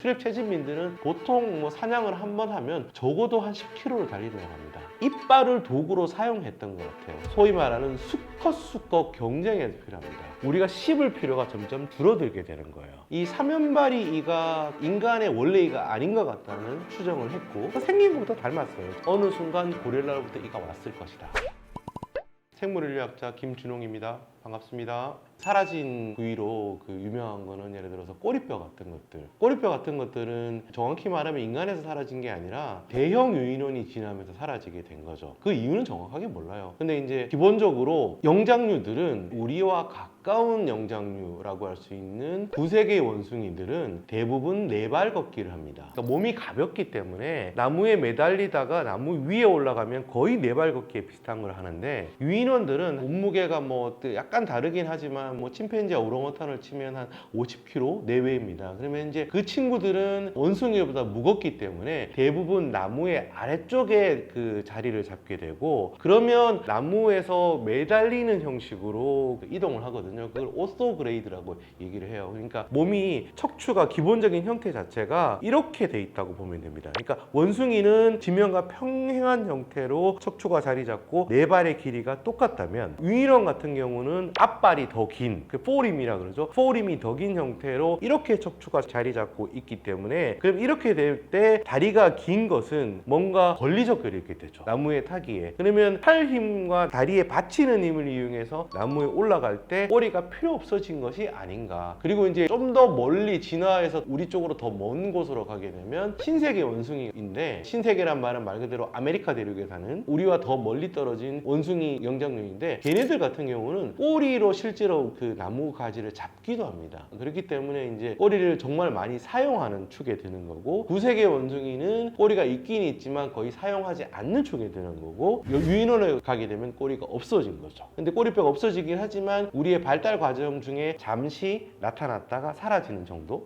수렵 체질민들은 보통 뭐 사냥을 한 번 하면 적어도 한 10km를 달린다고 합니다. 이빨을 도구로 사용했던 것 같아요. 소위 말하는 수컷 경쟁에 필요합니다. 우리가 씹을 필요가 점점 줄어들게 되는 거예요. 이 사면발이 이가 인간의 원래 이가 아닌 것 같다는 추정을 했고, 생긴 것부터 닮았어요. 어느 순간 고릴라로부터 이가 왔을 것이다. 생물인류학자 김준홍입니다. 반갑습니다. 사라진 부위로 유명한 거는 예를 들어서 꼬리뼈 같은 것들. 꼬리뼈 같은 것들은 정확히 말하면 인간에서 사라진 게 아니라 대형 유인원이 지나면서 사라지게 된 거죠. 그 이유는 정확하게 몰라요. 근데 이제 기본적으로 영장류들은 우리와 가까운 영장류라고 할 수 있는 두세 개의 원숭이들은 대부분 네발 걷기를 합니다. 그러니까 몸이 가볍기 때문에 나무에 매달리다가 나무 위에 올라가면 거의 네발 걷기에 비슷한 걸 하는데, 유인원들은 몸무게가 뭐 약간 다르긴 하지만 뭐 침팬지와 오랑우탄을 치면 한 50kg 내외입니다. 그러면 이제 그 친구들은 원숭이보다 무겁기 때문에 대부분 나무의 아래쪽에 그 자리를 잡게 되고, 그러면 나무에서 매달리는 형식으로 이동을 하거든요. 그걸 오소그레이드라고 얘기를 해요. 그러니까 몸이 척추가 기본적인 형태 자체가 이렇게 돼 있다고 보면 됩니다. 그러니까 원숭이는 지면과 평행한 형태로 척추가 자리 잡고 네 발의 길이가 똑같다면, 유인원 같은 경우는 앞발이 더 긴, 그 포림이라 그러죠. 포림이 더 긴 형태로 이렇게 척추가 자리 잡고 있기 때문에, 그럼 이렇게 될 때 다리가 긴 것은 뭔가 권리적결이 있게 되죠. 나무에 타기에. 그러면 팔 힘과 다리에 받치는 힘을 이용해서 나무에 올라갈 때 꼬리가 필요 없어진 것이 아닌가. 그리고 이제 좀 더 멀리 진화해서 우리 쪽으로 더 먼 곳으로 가게 되면 신세계 원숭이인데, 신세계란 말은 말 그대로 아메리카 대륙에 사는 우리와 더 멀리 떨어진 원숭이 영장류인데, 걔네들 같은 경우는 꼬리로 실제로 그 나무 가지를 잡기도 합니다. 그렇기 때문에 이제 꼬리를 정말 많이 사용하는 축에 드는 거고, 두세 개 원숭이는 꼬리가 있긴 있지만 거의 사용하지 않는 축에 드는 거고, 유인원에 가게 되면 꼬리가 없어진 거죠. 근데 꼬리뼈가 없어지긴 하지만 우리의 발달 과정 중에 잠시 나타났다가 사라지는 정도.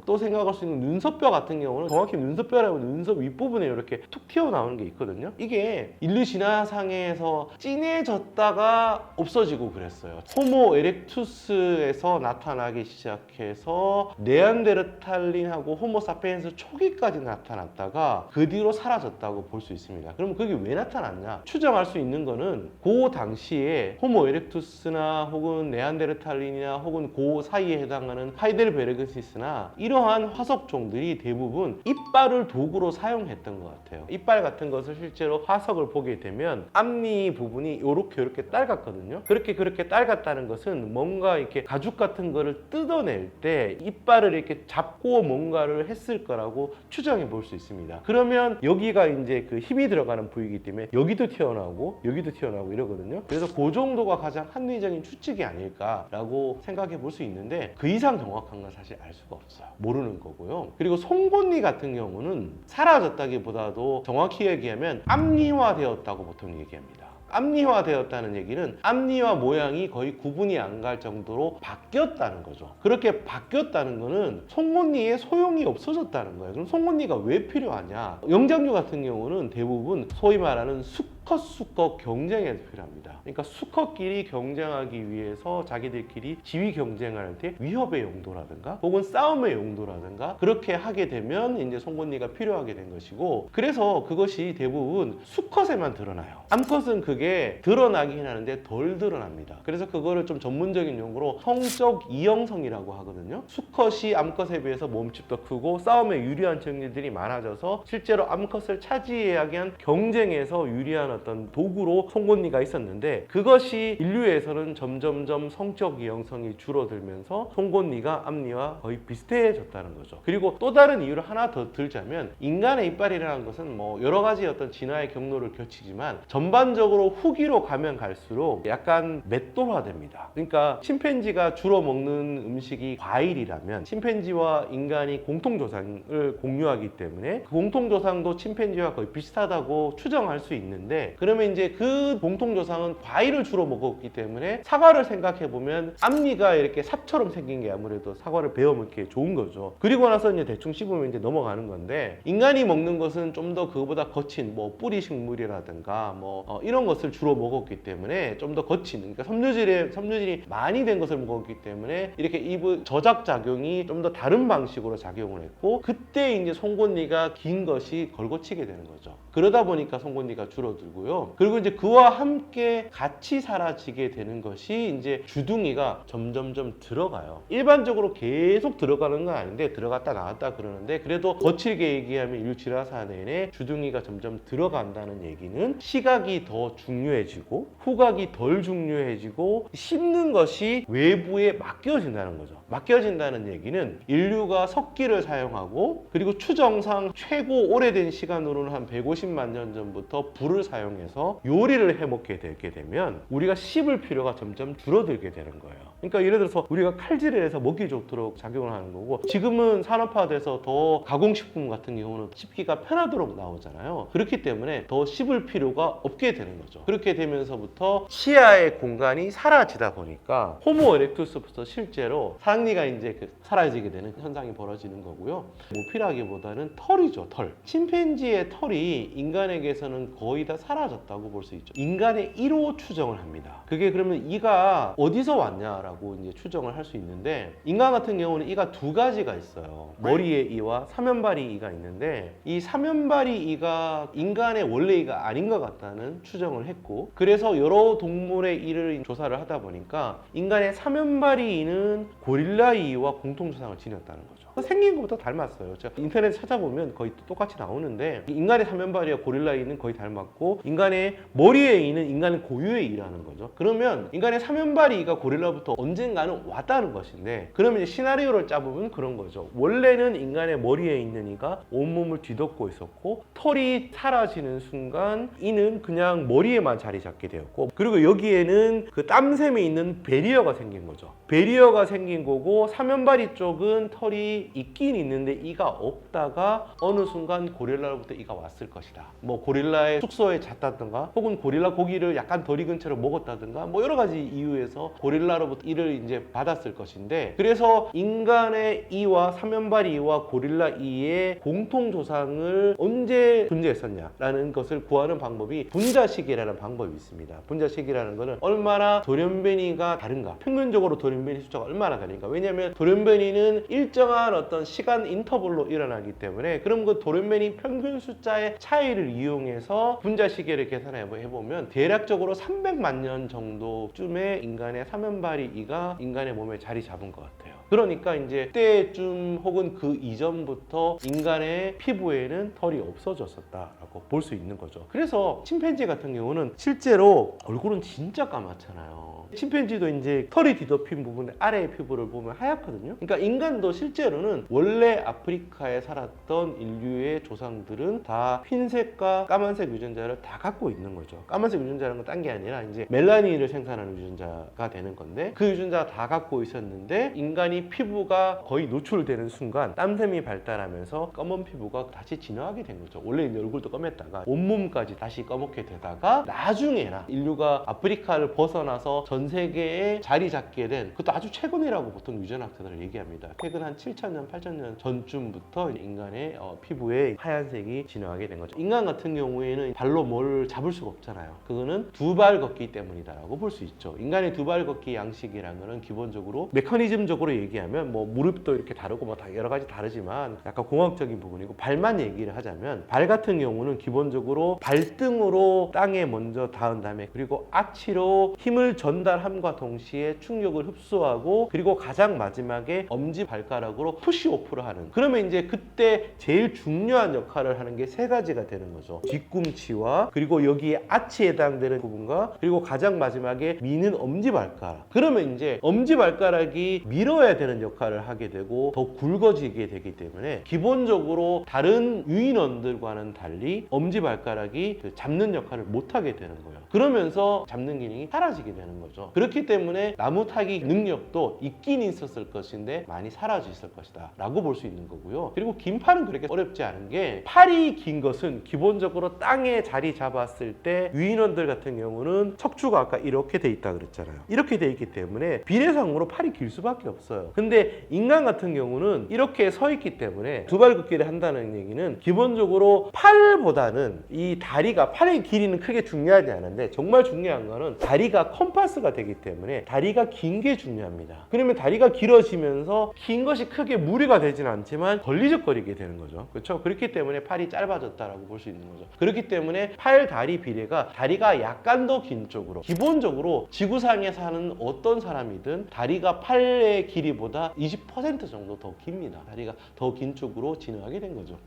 또 생각할 수 있는 눈썹뼈 같은 경우는, 정확히 눈썹뼈라면 눈썹 윗부분에 이렇게 툭 튀어나오는 게 있거든요. 이게 인류 진화상에서 진해졌다가 없어지고 그랬어요. 호모 에렉투스에서 나타나기 시작해서 네안데르탈린하고 호모사피엔스 초기까지 나타났다가 그 뒤로 사라졌다고 볼 수 있습니다. 그럼 그게 왜 나타났냐? 추정할 수 있는 거는 그 당시에 호모 에렉투스나 혹은 네안데르탈린이나 혹은 그 사이에 해당하는 하이델베르그시스나 이러한 화석종들이 대부분 이빨을 도구로 사용했던 것 같아요. 이빨 같은 것을 실제로 화석을 보게 되면 앞니 부분이 이렇게 딸갔거든요. 그렇게 딸갔다는 것은 뭔가 이렇게 가죽 같은 거를 뜯어낼 때 이빨을 이렇게 잡고 뭔가를 했을 거라고 추정해 볼 수 있습니다. 그러면 여기가 이제 그 힘이 들어가는 부위이기 때문에 여기도 튀어나오고 여기도 튀어나오고 이러거든요. 그래서 그 정도가 가장 합리적인 추측이 아닐까라고 생각해 볼 수 있는데, 그 이상 정확한 건 사실 알 수가 없어요. 모르는 거고요. 그리고 송곳니 같은 경우는 사라졌다기보다도 정확히 얘기하면 앞니화 되었다고 보통 얘기합니다. 앞니화 되었다는 얘기는 앞니와 모양이 거의 구분이 안 갈 정도로 바뀌었다는 거죠. 그렇게 바뀌었다는 거는 송곳니에 소용이 없어졌다는 거예요. 그럼 송곳니가 왜 필요하냐? 영장류 같은 경우는 대부분 소위 말하는 수컷 경쟁에 필요합니다. 그러니까 수컷끼리 경쟁하기 위해서 자기들끼리 지위 경쟁할 때 위협의 용도라든가 혹은 싸움의 용도라든가 그렇게 하게 되면 이제 송곳니가 필요하게 된 것이고, 그래서 그것이 대부분 수컷에만 드러나요. 암컷은 그게 드러나긴 하는데 덜 드러납니다. 그래서 그거를 좀 전문적인 용어로 성적 이형성이라고 하거든요. 수컷이 암컷에 비해서 몸집도 더 크고 싸움에 유리한 청년들이 많아져서 실제로 암컷을 차지하기 위한 경쟁에서 유리한 어떤 도구로 송곳니가 있었는데, 그것이 인류에서는 점점점 성적 이형성이 줄어들면서 송곳니가 앞니와 거의 비슷해졌다는 거죠. 그리고 또 다른 이유를 하나 더 들자면, 인간의 이빨이라는 것은 뭐 여러 가지 어떤 진화의 경로를 거치지만 전반적으로 후기로 가면 갈수록 약간 맷돌화됩니다. 그러니까 침팬지가 주로 먹는 음식이 과일이라면 침팬지와 인간이 공통조상을 공유하기 때문에 그 공통조상도 침팬지와 거의 비슷하다고 추정할 수 있는데, 건데, 그러면 이제 그 공통조상은 과일을 주로 먹었기 때문에 사과를 생각해 보면 앞니가 이렇게 삽처럼 생긴 게 아무래도 사과를 베어 먹기에 좋은 거죠. 그리고 나서 이제 대충 씹으면 이제 넘어가는 건데, 인간이 먹는 것은 좀 더 그거보다 거친 뭐 뿌리 식물이라든가 뭐 이런 것을 주로 먹었기 때문에 좀 더 거친, 그러니까 섬유질이 많이 된 것을 먹었기 때문에 이렇게 입의 저작 작용이 좀 더 다른 방식으로 작용을 했고, 그때 이제 송곳니가 긴 것이 걸고치게 되는 거죠. 그러다 보니까 송곳니가 줄어들고요. 그리고 이제 그와 함께 같이 사라지게 되는 것이 이제 주둥이가 점점점 들어가요. 일반적으로 계속 들어가는 건 아닌데 들어갔다 나왔다 그러는데, 그래도 거칠게 얘기하면 일주일하사 내내 주둥이가 점점 들어간다는 얘기는 시각이 더 중요해지고 후각이 덜 중요해지고 씹는 것이 외부에 맡겨진다는 거죠. 맡겨진다는 얘기는 인류가 석기를 사용하고, 그리고 추정상 최고 오래된 시간으로는 한 150만 년 전부터 불을 사용해서 요리를 해먹게 되게 되면 우리가 씹을 필요가 점점 줄어들게 되는 거예요. 그러니까 예를 들어서 우리가 칼질을 해서 먹기 좋도록 작용을 하는 거고, 지금은 산업화돼서 더 가공식품 같은 경우는 씹기가 편하도록 나오잖아요. 그렇기 때문에 더 씹을 필요가 없게 되는 거죠. 그렇게 되면서부터 치아의 공간이 사라지다 보니까 호모 에렉투스부터 실제로 상리가 이제 사라지게 되는 현상이 벌어지는 거고요. 모피라기보다는 털이죠, 털. 침팬지의 털이 인간에게서는 거의 다 사라졌다고 볼 수 있죠. 인간의 이로 추정을 합니다. 그게 그러면 이가 어디서 왔냐라고 이제 추정을 할 수 있는데, 인간 같은 경우는 이가 두 가지가 있어요. 머리의 이와 사면발이 이가 있는데, 이 사면발이 이가 인간의 원래 이가 아닌 것 같다는 추정을 했고, 그래서 여러 동물의 이를 조사를 하다 보니까 인간의 사면발이 이는 고릴라 이와 공통조상을 지녔다는 거죠. 생긴 것부터 닮았어요. 제가 인터넷에 찾아보면 거의 똑같이 나오는데, 인간의 사면발이와 고릴라 이는 거의 닮았고, 인간의 머리의 이는 인간의 고유의 이라는 거죠. 그러면 인간의 사면발이 이가 고릴라부터 언젠가는 왔다는 것인데, 그러면 이제 시나리오를 짜보면 그런 거죠. 원래는 인간의 머리에 있는 이가 온몸을 뒤덮고 있었고, 털이 사라지는 순간 이는 그냥 머리에만 자리 잡게 되었고, 그리고 여기에는 그 땀샘이 있는 베리어가 생긴 거죠. 베리어가 생긴 거고, 사면발이 쪽은 털이 있긴 있는데 이가 없다가 어느 순간 고릴라로부터 이가 왔을 것이다. 뭐 고릴라의 숙소에 잤다든가, 혹은 고릴라 고기를 약간 덜 익은 채로 먹었다든가, 뭐 여러 가지 이유에서 고릴라로부터 이를 이제 받았을 것인데, 그래서 인간의 이와 사면발 이와 고릴라 이의 공통 조상을 언제 존재했었냐라는 것을 구하는 방법이 분자식이라는 방법이 있습니다. 분자식이라는 것은 얼마나 돌연변이가 다른가, 평균적으로 돌연변이 숫자가 얼마나 다른가. 왜냐하면 돌연변이는 일정한 어떤 시간 인터벌로 일어나기 때문에, 그럼 그 돌연변이 평균 숫자의 차이를 이용해서 분자 시계를 계산해 보면 대략적으로 300만 년 정도쯤에 인간의 사면발이 이가 인간의 몸에 자리 잡은 것 같아요. 그러니까 이제 그때쯤 혹은 그 이전부터 인간의 피부에는 털이 없어졌었다라고 볼 수 있는 거죠. 그래서 침팬지 같은 경우는 실제로 얼굴은 진짜 까맣잖아요. 침팬지도 이제 털이 뒤덮인 부분 아래의 피부를 보면 하얗거든요. 그러니까 인간도 실제로는 원래 아프리카에 살았던 인류의 조상들은 다 흰색과 까만색 유전자를 다 갖고 있는 거죠. 까만색 유전자라는 건 딴 게 아니라 이제 멜라닌을 생산하는 유전자가 되는 건데, 그 유전자 다 갖고 있었는데 인간이 피부가 거의 노출되는 순간 땀샘이 발달하면서 검은 피부가 다시 진화하게 된 거죠. 원래 이제 얼굴도 검했다가 온몸까지 다시 검게 되다가 나중에나 인류가 아프리카를 벗어나서 전 세계에 자리 잡게 된, 그것도 아주 최근이라고 보통 유전학자들은 얘기합니다. 최근 한 7,000년, 8,000년 전쯤부터 인간의 피부에 하얀색이 진화하게 된 거죠. 인간 같은 경우에는 발로 뭘 잡을 수가 없잖아요. 그거는 두 발 걷기 때문이다라고 볼 수 있죠. 인간의 두 발 걷기 양식이라는 거는 기본적으로 메커니즘적으로 얘기하면 뭐 무릎도 이렇게 다르고 뭐 다 여러 가지 다르지만 약간 공학적인 부분이고, 발만 얘기를 하자면 발 같은 경우는 기본적으로 발등으로 땅에 먼저 닿은 다음에, 그리고 아치로 힘을 전달함과 동시에 충격을 흡수하고, 그리고 가장 마지막에 엄지발가락으로 푸시오프를 하는, 그러면 이제 그때 제일 중요한 역할을 하는 게 세 가지가 되는 거죠. 뒤꿈치와, 그리고 여기에 아치에 해당되는 부분과, 그리고 가장 마지막에 미는 엄지발가락. 그러면 이제 엄지발가락이 밀어야 되는 역할을 하게 되고 더 굵어지게 되기 때문에 기본적으로 다른 유인원들과는 달리 엄지발가락이 잡는 역할을 못하게 되는 거예요. 그러면서 잡는 기능이 사라지게 되는 거죠. 거죠. 그렇기 때문에 나무 타기 능력도 있긴 있었을 것인데 많이 사라져 있을 것이다 라고 볼 수 있는 거고요. 그리고 긴 팔은 그렇게 어렵지 않은 게, 팔이 긴 것은 기본적으로 땅에 자리 잡았을 때 유인원들 같은 경우는 척추가 아까 이렇게 돼 있다 그랬잖아요. 이렇게 돼 있기 때문에 비례상으로 팔이 길 수밖에 없어요. 근데 인간 같은 경우는 이렇게 서 있기 때문에 두발 걷기를 한다는 얘기는 기본적으로 팔보다는 이 다리가, 팔의 길이는 크게 중요하지 않은데 정말 중요한 거는 다리가 컴파스가 되기 때문에 다리가 긴 게 중요합니다. 그러면 다리가 길어지면서 긴 것이 크게 무리가 되진 않지만 걸리적거리게 되는 거죠. 그렇죠? 그렇기 때문에 팔이 짧아졌다라고 볼 수 있는 거죠. 그렇기 때문에 팔 다리 비례가 다리가 약간 더 긴 쪽으로, 기본적으로 지구상에 사는 어떤 사람이든 다리가 팔의 길이보다 20% 정도 더 깁니다. 다리가 더 긴 쪽으로 진화하게 된 거죠.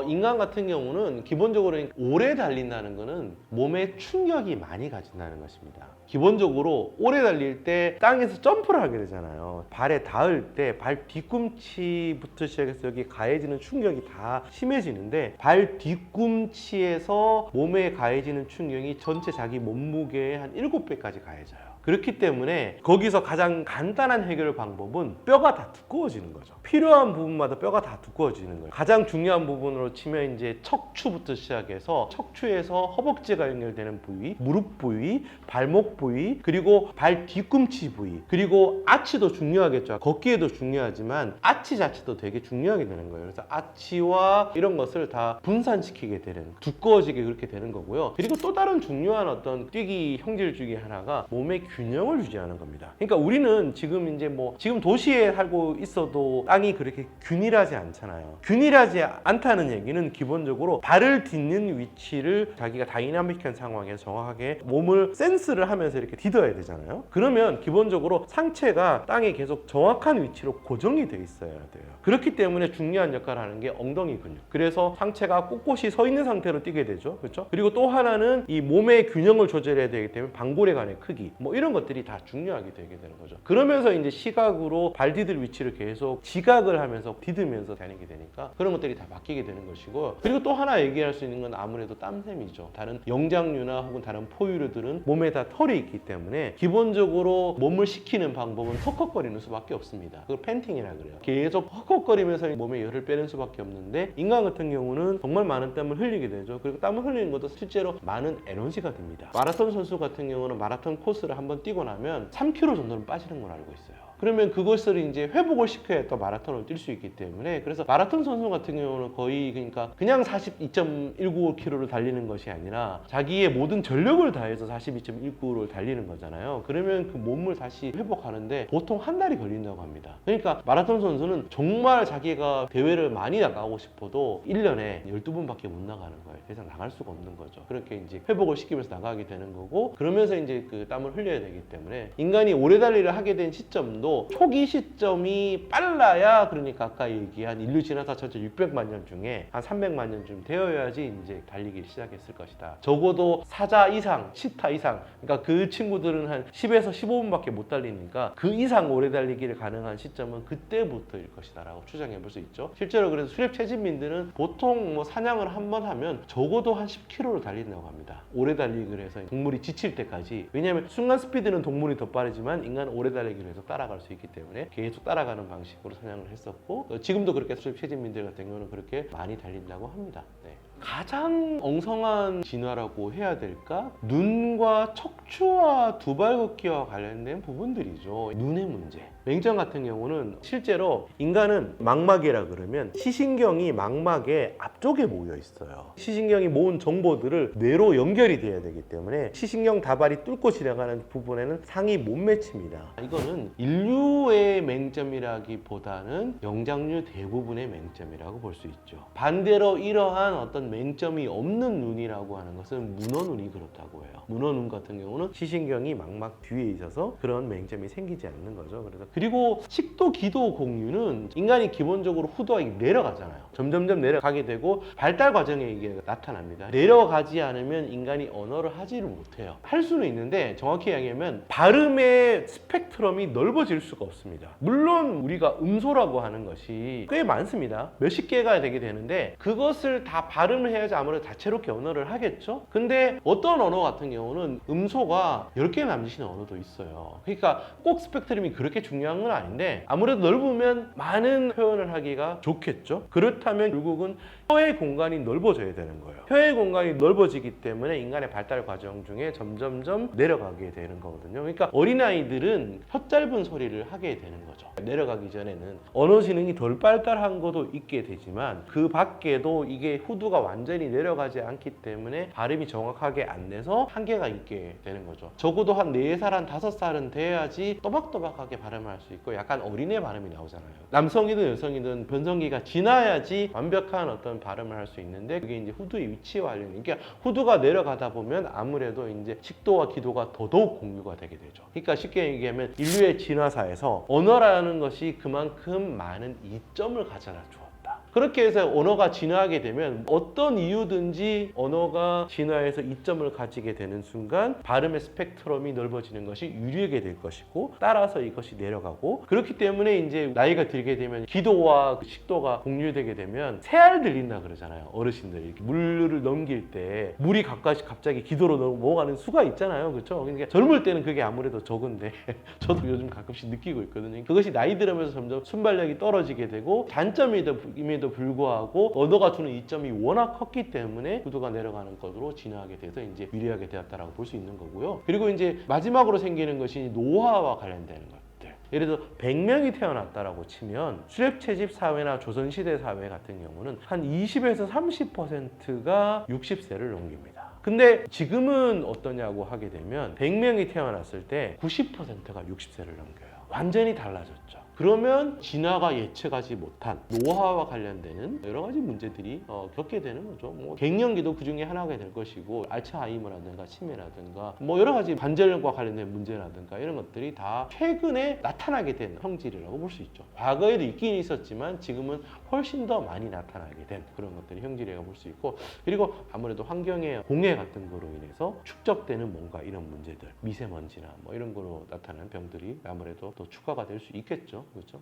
인간 같은 경우는 기본적으로 오래 달린다는 것은 몸에 충격이 많이 가진다는 것입니다. 기본적으로 오래 달릴 때 땅에서 점프를 하게 되잖아요. 발에 닿을 때 발 뒤꿈치부터 시작해서 여기 가해지는 충격이 다 심해지는데, 발 뒤꿈치에서 몸에 가해지는 충격이 전체 자기 몸무게의 한 7배까지 가해져요. 그렇기 때문에 거기서 가장 간단한 해결 방법은 뼈가 다 두꺼워지는 거죠. 필요한 부분마다 뼈가 다 두꺼워지는 거예요. 가장 중요한 부분으로 치면 이제 척추부터 시작해서 척추에서 허벅지가 연결되는 부위, 무릎 부위, 발목 부위, 그리고 발 뒤꿈치 부위, 그리고 아치도 중요하겠죠. 걷기에도 중요하지만 아치 자체도 되게 중요하게 되는 거예요. 그래서 아치와 이런 것을 다 분산시키게 되는, 두꺼워지게 그렇게 되는 거고요. 그리고 또 다른 중요한 어떤 뛰기 형질 중에 하나가 몸의 균형을 유지하는 겁니다. 그러니까 우리는 지금 이제 지금 도시에 살고 있어도 땅이 그렇게 균일하지 않잖아요. 균일하지 않다는 얘기는 기본적으로 발을 딛는 위치를 자기가 다이나믹한 상황에서 정확하게 몸을 센스를 하면서 이렇게 디뎌야 되잖아요. 그러면 기본적으로 상체가 땅에 계속 정확한 위치로 고정이 돼 있어야 돼요. 그렇기 때문에 중요한 역할을 하는 게 엉덩이 근육. 그래서 상체가 꼿꼿이 서 있는 상태로 뛰게 되죠. 그렇죠? 그리고 또 하나는 이 몸의 균형을 조절해야 되기 때문에 방골의관의 크기, 이런 것들이 다 중요하게 되게 되는 거죠. 그러면서 이제 시각으로 발 디딜 위치를 계속 지각을 하면서 디디면서 다니게 되니까 그런 것들이 다 바뀌게 되는 것이고, 그리고 또 하나 얘기할 수 있는 건 아무래도 땀샘이죠. 다른 영장류나 혹은 다른 포유류들은 몸에 다 털이 있기 때문에 기본적으로 몸을 식히는 방법은 헉헉거리는 수밖에 없습니다. 그걸 팬팅이라 그래요. 계속 헉헉거리면서 몸에 열을 빼는 수밖에 없는데, 인간 같은 경우는 정말 많은 땀을 흘리게 되죠. 그리고 땀을 흘리는 것도 실제로 많은 에너지가 됩니다. 마라톤 선수 같은 경우는 마라톤 코스를 한번 뛰고 나면 3kg 정도는 빠지는 걸 알고 있어요. 그러면 그것을 이제 회복을 시켜야 또 마라톤을 뛸 수 있기 때문에, 그래서 마라톤 선수 같은 경우는 거의 그냥 42.195km를 달리는 것이 아니라 자기의 모든 전력을 다해서 42.195를 달리는 거잖아요. 그러면 그 몸을 다시 회복하는데 보통 한 달이 걸린다고 합니다. 그러니까 마라톤 선수는 정말 자기가 대회를 많이 나가고 싶어도 1년에 12번밖에 못 나가는 거예요. 더 이상 나갈 수가 없는 거죠. 그렇게 이제 회복을 시키면서 나가게 되는 거고, 그러면서 이제 그 땀을 흘려야 되기 때문에 인간이 오래 달리를 하게 된 시점도 초기 시점이 빨라야, 그러니까 아까 얘기한 인류 진화사 전체 600만 년 중에 한 300만 년쯤 되어야지 이제 달리기를 시작했을 것이다. 적어도 사자 이상, 치타 이상, 그러니까 그 친구들은 한 10에서 15분밖에 못 달리니까 그 이상 오래 달리기를 가능한 시점은 그때부터일 것이다 라고 추정해 볼 수 있죠. 실제로 그래서 수렵 채집민들은 보통 사냥을 한 번 하면 적어도 한 10km를 달린다고 합니다. 오래 달리기를 해서 동물이 지칠 때까지. 왜냐하면 순간 스피드는 동물이 더 빠르지만 인간은 오래 달리기를 해서 따라갈 수 있기 때문에 계속 따라가는 방식으로 사냥을 했었고, 지금도 그렇게 수렵 채집민들 같은 경우는 그렇게 많이 달린다고 합니다. 네. 가장 엉성한 진화라고 해야 될까? 눈과 척추와 두발 걷기와 관련된 부분들이죠. 눈의 문제. 맹점 같은 경우는 실제로 인간은 망막이라 그러면 시신경이 망막의 앞쪽에 모여 있어요. 시신경이 모은 정보들을 뇌로 연결이 돼야 되기 때문에 시신경 다발이 뚫고 지나가는 부분에는 상이 못 맺힙니다. 이거는 인류의 맹점이라기보다는 영장류 대부분의 맹점이라고 볼 수 있죠. 반대로 이러한 어떤 맹점이 없는 눈이라고 하는 것은 문어눈이 그렇다고 해요. 문어눈 같은 경우는 시신경이 망막 뒤에 있어서 그런 맹점이 생기지 않는 거죠. 그리고 식도, 기도, 공유는 인간이 기본적으로 후두하게 내려가잖아요. 점점점 내려가게 되고 발달 과정에 이게 나타납니다. 내려가지 않으면 인간이 언어를 하지를 못해요. 할 수는 있는데 정확히 얘기하면 발음의 스펙트럼이 넓어질 수가 없습니다. 물론 우리가 음소라고 하는 것이 꽤 많습니다. 몇십 개가 되게 되는데 그것을 다 발음 발음을 해야지 아무래도 다채롭게 언어를 하겠죠. 근데 어떤 언어 같은 경우는 음소가 10개 남짓이는 언어도 있어요. 그러니까 꼭 스펙트럼이 그렇게 중요한 건 아닌데 아무래도 넓으면 많은 표현을 하기가 좋겠죠. 그렇다면 결국은 혀의 공간이 넓어져야 되는 거예요. 혀의 공간이 넓어지기 때문에 인간의 발달 과정 중에 점점점 내려가게 되는 거거든요. 그러니까 어린아이들은 혀 짧은 소리를 하게 되는 거죠. 내려가기 전에는 언어 지능이 덜 발달한 것도 있게 되지만 그 밖에도 이게 후두가 완전히 내려가지 않기 때문에 발음이 정확하게 안 돼서 한계가 있게 되는 거죠. 적어도 한 4살, 한 5살은 돼야지 또박또박하게 발음할 수 있고 약간 어린애 발음이 나오잖아요. 남성이든 여성이든 변성기가 지나야지 완벽한 어떤 발음을 할 수 있는데 그게 이제 후두의 위치와 관련이 그러니까 후두가 내려가다 보면 아무래도 이제 식도와 기도가 더더욱 공유가 되게 되죠. 그러니까 쉽게 얘기하면 인류의 진화사에서 언어라는 것이 그만큼 많은 이점을 가져다 주었다. 그렇게 해서 언어가 진화하게 되면 어떤 이유든지 언어가 진화해서 이점을 가지게 되는 순간 발음의 스펙트럼이 넓어지는 것이 유리하게 될 것이고 따라서 이것이 내려가고 그렇기 때문에 이제 나이가 들게 되면 기도와 식도가 공유되게 되면 새알 들린다 그러잖아요. 어르신들이 이렇게 물을 넘길 때 물이 갑자기 기도로 넘어가는 수가 있잖아요. 그렇죠? 그러니까 젊을 때는 그게 아무래도 적은데 저도 요즘 가끔씩 느끼고 있거든요. 그것이 나이 들으면서 점점 순발력이 떨어지게 되고 단점임에도 불구하고 언어가 주는 이점이 워낙 컸기 때문에 구도가 내려가는 것으로 진화하게 돼서 이제 유리하게 되었다라고 볼 수 있는 거고요. 그리고 이제 마지막으로 생기는 것이 노화와 관련되는 것들. 예를 들어 100명이 태어났다라고 치면 수렵채집 사회나 조선시대 사회 같은 경우는 한 20에서 30%가 60세를 넘깁니다. 근데 지금은 어떠냐고 하게 되면 100명이 태어났을 때 90%가 60세를 넘겨요. 완전히 달라졌죠. 그러면 진화가 예측하지 못한 노화와 관련되는 여러 가지 문제들이 겪게 되는 거죠. 뭐 갱년기도 그 중에 하나가 될 것이고 알츠하이머라든가 치매라든가 뭐 여러 가지 관절염과 관련된 문제라든가 이런 것들이 다 최근에 나타나게 된 형질이라고 볼 수 있죠. 과거에도 있긴 있었지만 지금은 훨씬 더 많이 나타나게 된 그런 것들이 형질이라고 볼 수 있고 그리고 아무래도 환경의 공해 같은 거로 인해서 축적되는 뭔가 이런 문제들 미세먼지나 뭐 이런 거로 나타나는 병들이 아무래도 더 추가가 될 수 있겠죠. 그렇죠?